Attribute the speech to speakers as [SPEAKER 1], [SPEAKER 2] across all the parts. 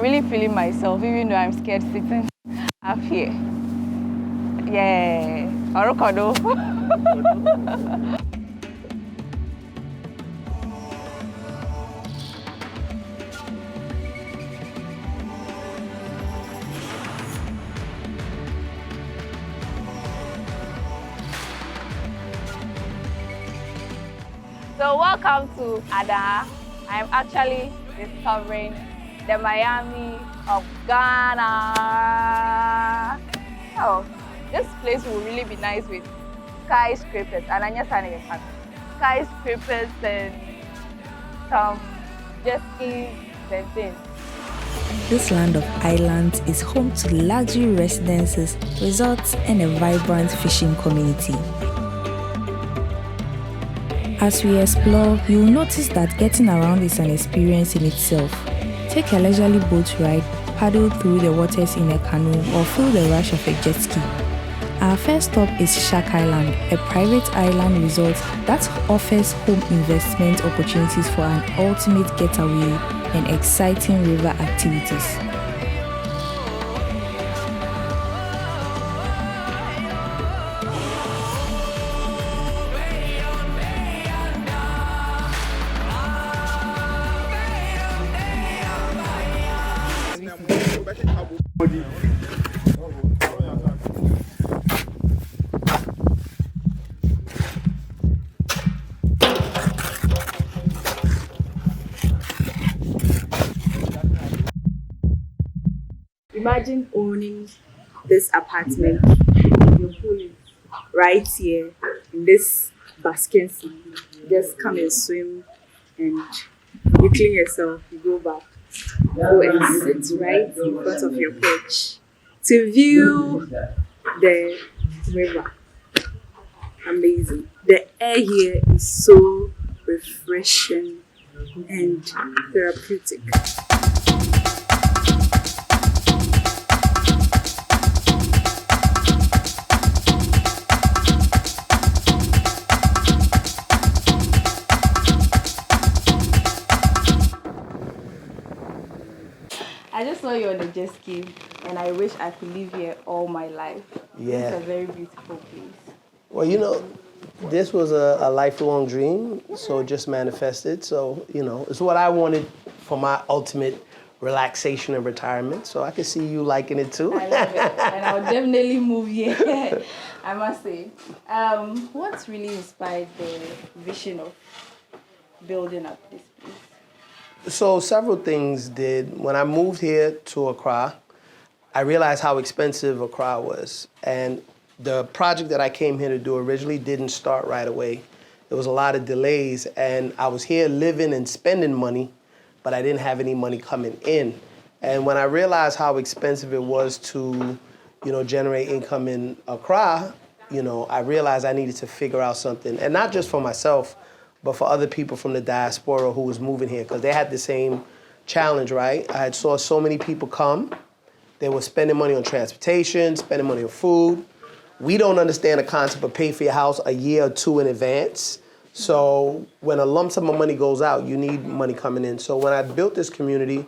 [SPEAKER 1] really feeling myself, even though I'm scared sitting up here. Yeah, Orokodo. So welcome to Ada. I'm actually discovering the Miami of Ghana. Oh, this place will really be nice with skyscrapers and skyscrapers and some jet skis and things.
[SPEAKER 2] This land of islands is home to luxury residences, resorts, and a vibrant fishing community. As we explore, you will notice that getting around is an experience in itself. Take a leisurely boat ride, paddle through the waters in a canoe, or feel the rush of a jet ski. Our first stop is Shark Island, a private island resort that offers home investment opportunities for an ultimate getaway and exciting river activities.
[SPEAKER 3] Imagine owning this apartment. Your pool is right here in this basket sea. Just come and swim and you clean yourself, you go back. Go and sit right in front of your porch to view the river. Amazing. The air here is so refreshing and therapeutic.
[SPEAKER 1] I just saw you on the jet ski, and I wish I could live here all my life.
[SPEAKER 4] Yeah.
[SPEAKER 1] It's a very beautiful place.
[SPEAKER 4] Well, this was a lifelong dream, so it just manifested. So, it's what I wanted for my ultimate relaxation and retirement. So I can see you liking it too.
[SPEAKER 1] I love it, and I'll definitely move here, I must say. What's really inspired the vision of building up this place?
[SPEAKER 4] So several things did. When I moved here to Accra, I realized how expensive Accra was. And the project that I came here to do originally didn't start right away. There was a lot of delays, and I was here living and spending money, but I didn't have any money coming in. And when I realized how expensive it was to, generate income in Accra, I realized I needed to figure out something, and not just for myself, but for other people from the diaspora who was moving here, because they had the same challenge, right? I had saw so many people come. They were spending money on transportation, spending money on food. We don't understand the concept of pay for your house a year or two in advance. So when a lump sum of money goes out, you need money coming in. So when I built this community,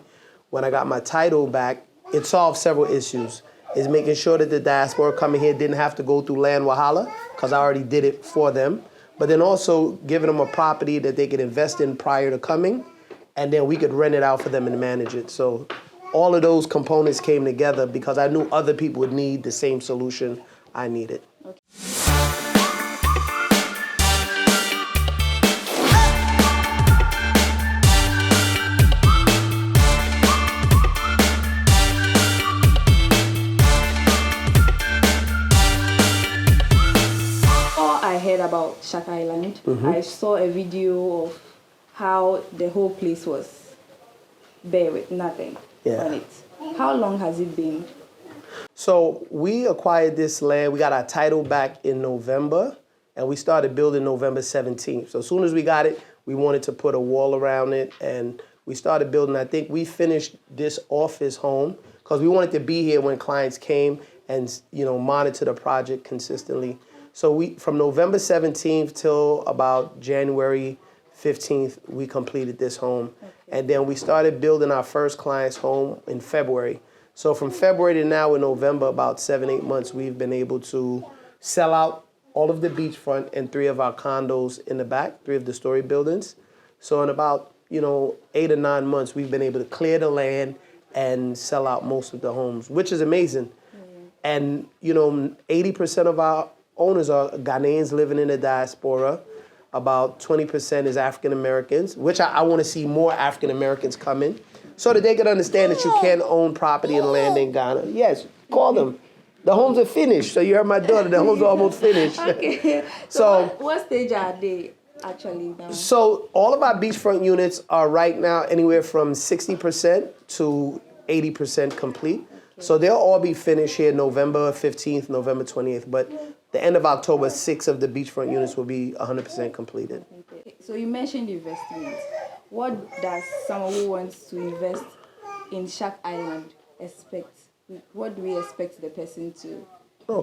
[SPEAKER 4] when I got my title back, it solved several issues. It's making sure that the diaspora coming here didn't have to go through land wahala, because I already did it for them. But then also giving them a property that they could invest in prior to coming, and then we could rent it out for them and manage it. So all of those components came together because I knew other people would need the same solution I needed.
[SPEAKER 1] Okay. About Shark Island. I saw a video of how the whole place was bare with nothing on it. How long has it been?
[SPEAKER 4] So we acquired this land. We got our title back in November, and we started building November 17th. So as soon as we got it, we wanted to put a wall around it, and we started building. I think we finished this office home because we wanted to be here when clients came and monitor the project consistently. So from November 17th till about January 15th, we completed this home. And then we started building our first client's home in February. So from February to now in November, about 7-8 months, we've been able to sell out all of the beachfront and 3 of our condos in the back, 3 of the story buildings. So in about, 8 or 9 months, we've been able to clear the land and sell out most of the homes, which is amazing. And, 80% of our owners are Ghanaians living in the diaspora. About 20% is African Americans, which I want to see more African Americans come in so that they can understand that you can own property and land in Ghana. Yes, call them. The homes are finished. So you heard my daughter, the homes are almost finished.
[SPEAKER 1] Okay. So what stage are they actually now?
[SPEAKER 4] So all of our beachfront units are right now anywhere from 60% to 80% complete. So they'll all be finished here November 15th, November 28th. But the end of October, 6 of the beachfront units will be 100% completed.
[SPEAKER 1] Okay. So you mentioned investment. What does someone who wants to invest in Shark Island expect? What do we expect the person to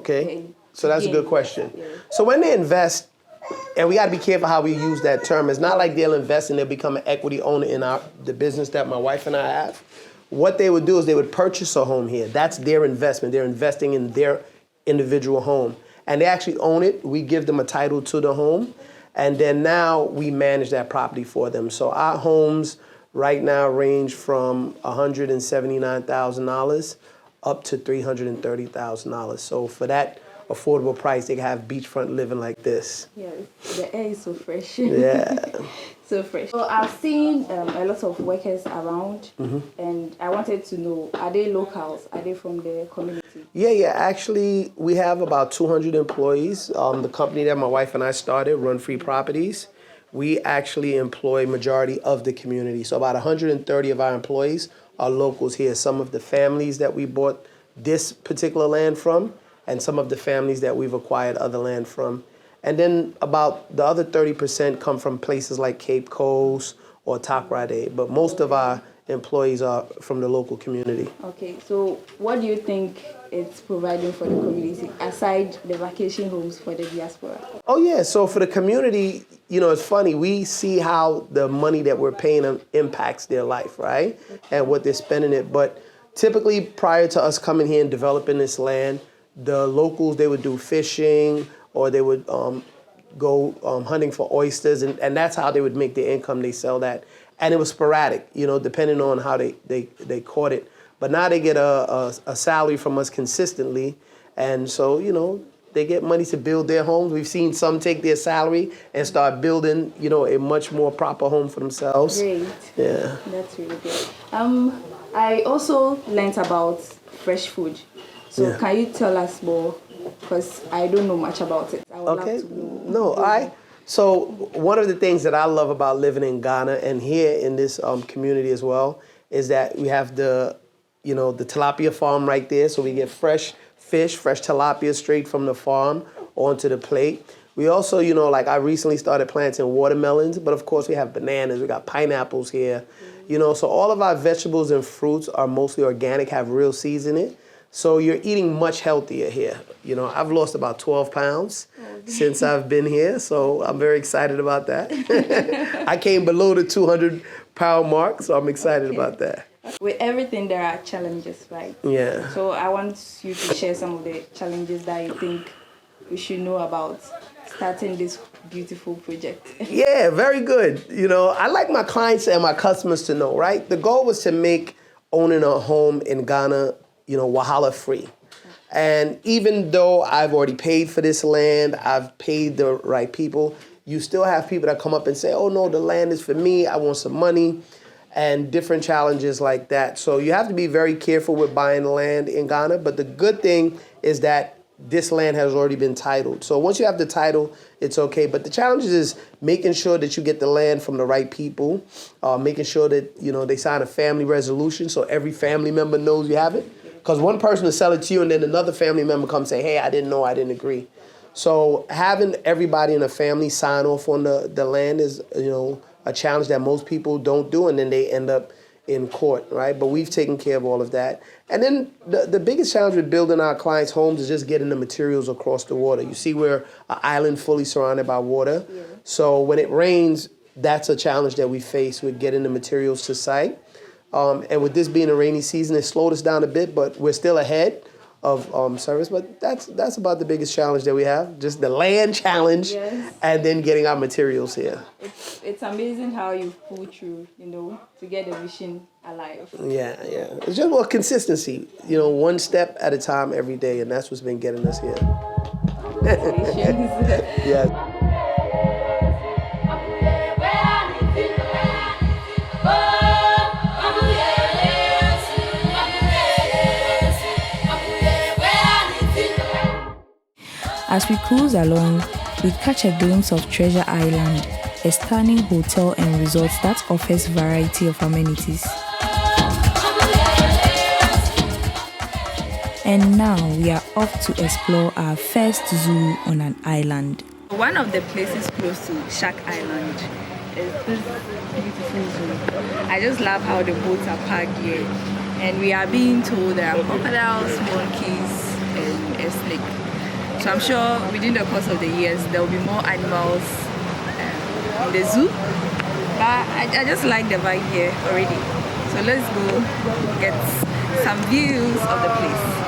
[SPEAKER 1] gain? So
[SPEAKER 4] that's a good question.
[SPEAKER 1] Yeah.
[SPEAKER 4] So when they invest, and we got to be careful how we use that term. It's not like they'll invest and they'll become an equity owner in the business that my wife and I have. What they would do is they would purchase a home here. That's their investment. They're investing in their individual home. And they actually own it. We give them a title to the home. And then now we manage that property for them. So our homes right now range from $179,000 up to $330,000. So for that affordable price, they can have beachfront living like this.
[SPEAKER 1] Yeah, the air is so fresh.
[SPEAKER 4] Yeah.
[SPEAKER 1] So fresh. So I've seen a lot of workers around, and I wanted to know, are they locals? Are they from the community?
[SPEAKER 4] Yeah. Actually, we have about 200 employees. The company that my wife and I started, Run Free Properties, we actually employ majority of the community. So about 130 of our employees are locals here. Some of the families that we bought this particular land from, and some of the families that we've acquired other land from. And then about the other 30% come from places like Cape Coast or Takoradi, but most of our employees are from the local community.
[SPEAKER 1] Okay, so what do you think it's providing for the community, aside the vacation homes for the diaspora?
[SPEAKER 4] Oh yeah, so for the community, it's funny, we see how the money that we're paying them impacts their life, right? And what they're spending it. But typically prior to us coming here and developing this land, the locals, they would do fishing, or they would go hunting for oysters, and that's how they would make their income. They sell that. And it was sporadic, depending on how they caught it. But now they get a salary from us consistently, and so, they get money to build their homes. We've seen some take their salary and start building, a much more proper home for themselves.
[SPEAKER 1] Great.
[SPEAKER 4] Yeah.
[SPEAKER 1] That's really good. I also learned about fresh food. So can you tell us more? Because I don't know much about it. I would love to know.
[SPEAKER 4] No, all right. So one of the things that I love about living in Ghana and here in this community as well is that we have the tilapia farm right there. So we get fresh fish, fresh tilapia straight from the farm onto the plate. We also, I recently started planting watermelons, but of course we have bananas, we got pineapples here. So all of our vegetables and fruits are mostly organic, have real seeds in it. So you're eating much healthier here. I've lost about 12 pounds since I've been here, so I'm very excited about that. I came below the 200-pound mark, so I'm excited about that.
[SPEAKER 1] With everything, there are challenges, right?
[SPEAKER 4] Yeah.
[SPEAKER 1] So I want you to share some of the challenges that you think we should know about starting this beautiful project.
[SPEAKER 4] Yeah, very good. I like my clients and my customers to know, right? The goal was to make owning a home in Ghana wahala free. And even though I've already paid for this land, I've paid the right people, you still have people that come up and say, oh no, the land is for me, I want some money, and different challenges like that. So you have to be very careful with buying land in Ghana, but the good thing is that this land has already been titled. So once you have the title, it's okay. But the challenge is making sure that you get the land from the right people, making sure that, they sign a family resolution so every family member knows you have it. Because one person will sell it to you and then another family member comes say, hey, I didn't know, I didn't agree. So having everybody in the family sign off on the land is, a challenge that most people don't do, and then they end up in court, right? But we've taken care of all of that. And then the biggest challenge with building our clients' homes is just getting the materials across the water. You see, we're an island fully surrounded by water. Yeah. So when it rains, that's a challenge that we face with getting the materials to site. And with this being a rainy season, it slowed us down a bit, but we're still ahead of service. But that's about the biggest challenge that we have, just the land challenge,
[SPEAKER 1] Yes.
[SPEAKER 4] and then getting our materials here.
[SPEAKER 1] It's amazing how you pull through, to get the vision alive.
[SPEAKER 4] Yeah. It's just more consistency, one step at a time every day, and that's what's been getting us here.
[SPEAKER 1] Congratulations.
[SPEAKER 4] Yeah.
[SPEAKER 2] As we cruise along, we catch a glimpse of Treasure Island, a stunning hotel and resort that offers variety of amenities. And now we are off to explore our first zoo on an island.
[SPEAKER 1] One of the places close to Shark Island is this beautiful zoo. I just love how the boats are parked here. And we are being told there are crocodiles, monkeys, and a snake. So I'm sure within the course of the years there will be more animals in the zoo. But I just like the vibe here already. So let's go get some views of the place.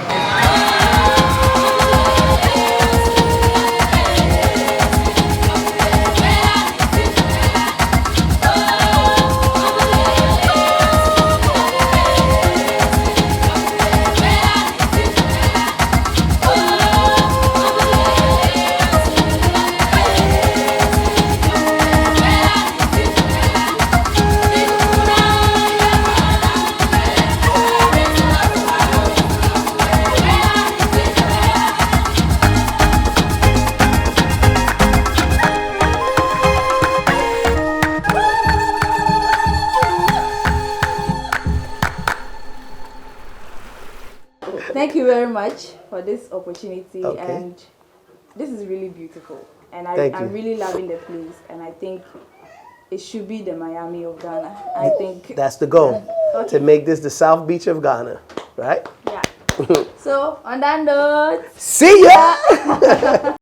[SPEAKER 1] Thank you very much for this opportunity, and this is really beautiful, and I'm really loving the place, and I think it should be the Miami of Ghana. I think
[SPEAKER 4] that's the goal, to make this the South Beach of Ghana, right?
[SPEAKER 1] Yeah. So on that note,
[SPEAKER 4] see ya.